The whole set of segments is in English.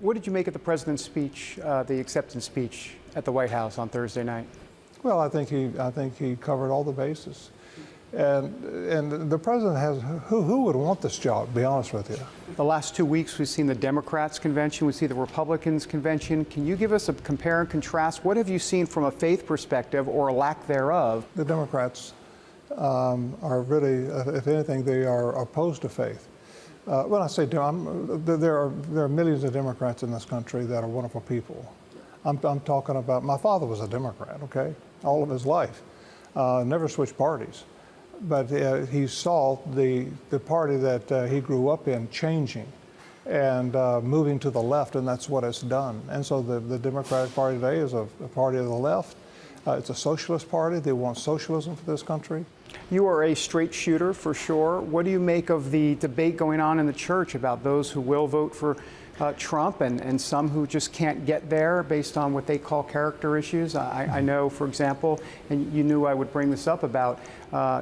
What did you make of the president's speech, the acceptance speech at the White House on Thursday night? Well, I think he covered all the bases. And the president has, who would want this job, to be honest with you? The last 2 weeks, we've seen the Democrats convention, we see the Republicans convention. Can you give us a compare and contrast? What have you seen from a faith perspective or a lack thereof? The Democrats are really, if anything, they are opposed to faith. When I say there are millions of Democrats in this country that are wonderful people. I'm talking about, my father was a Democrat, okay, all of his life, never switched parties. But he saw the party that he grew up in changing and moving to the left, and that's what it's done. And so the Democratic Party today is a party of the left. It's a socialist party. They want socialism for this country. You are a straight shooter for sure. What do you make of the debate going on in the church about those who will vote for Trump and some who just can't get there based on what they call character issues? I know, for example, and you knew I would bring this up about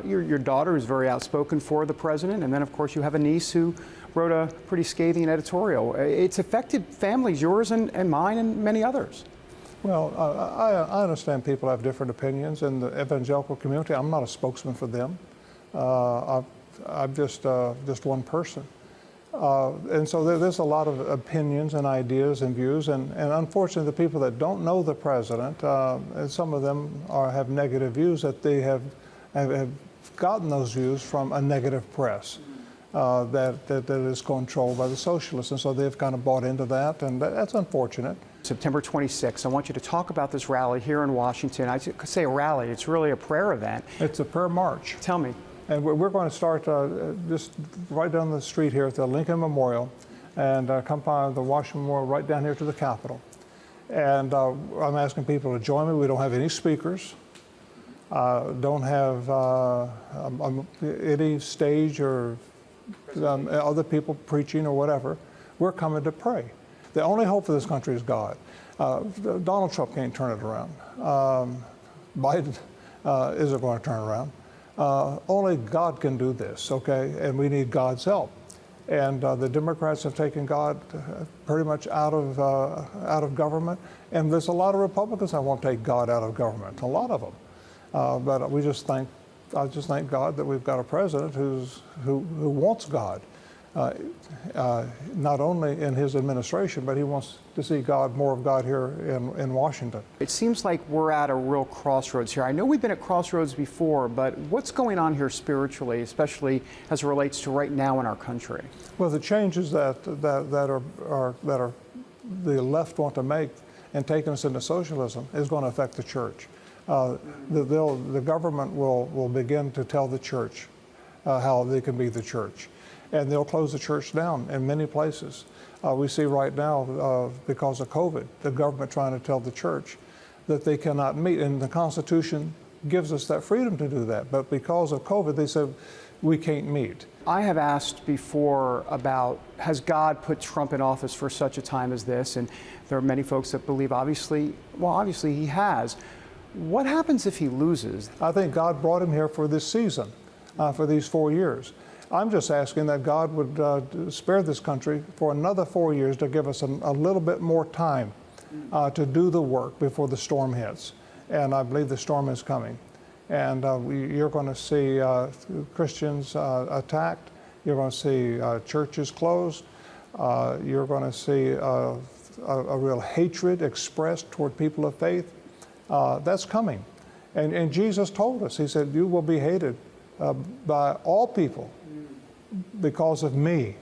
your daughter is very outspoken for the president, and then of course you have a niece who wrote a pretty scathing editorial. It's affected families, yours and mine and many others. Well, I understand people have different opinions in the evangelical community. I'm not a spokesman for them. I'm just one person. And so there's a lot of opinions and ideas and views, and unfortunately the people that don't know the president, and some of them have negative views, that they have gotten those views from a negative press that is controlled by the socialists, and so they've kind of bought into that, and that's unfortunate. September 26th, I want you to talk about this rally here in Washington. I could say a rally, it's really a prayer event. It's a prayer march. Tell me. And we're going to start just right down the street here at the Lincoln Memorial and come by the Washington Memorial right down here to the Capitol. And I'm asking people to join me. We don't have any speakers, don't have any stage or other people preaching or whatever. We're coming to pray. The only hope for this country is God. Donald Trump can't turn it around. Biden isn't going to turn it around. Only God can do this, okay? And we need God's help. And the Democrats have taken God pretty much out of government. And there's a lot of Republicans that won't take God out of government, a lot of them. But I just thank God that we've got a president who wants God. Not only in his administration, but he wants to see more of God here in Washington. It seems like we're at a real crossroads here. I know we've been at crossroads before, but what's going on here spiritually, especially as it relates to right now in our country? Well, the changes that the left want to make and taking us into socialism is going to affect the church. The government will begin to tell the church how they can be the church. And they'll close the church down in many places. We see right now, because of COVID, the government trying to tell the church that they cannot meet. And the Constitution gives us that freedom to do that. But because of COVID, they said we can't meet. I have asked before about, has God put Trump in office for such a time as this? And there are many folks that believe, obviously he has. What happens if he loses? I think God brought him here for this season, for these 4 years. I'm just asking that God would spare this country for another 4 years to give us a little bit more time to do the work before the storm hits. And I believe the storm is coming. And you're going to see Christians attacked. You're going to see churches closed. You're going to see a real hatred expressed toward people of faith. That's coming. And Jesus told us, he said, you will be hated by all people because of me.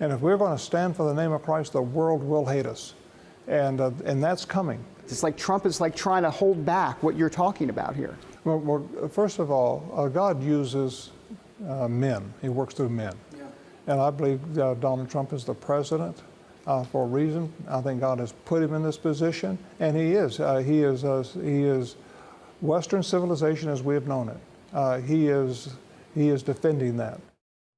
And if we're going to stand for the name of Christ, the world will hate us. And that's coming. It's like Trump is like trying to hold back what you're talking about here. Well, first of all, God uses men. He works through men. Yeah. And I believe Donald Trump is the president for a reason. I think God has put him in this position, and he is. He is Western civilization as we have known it. He is defending that.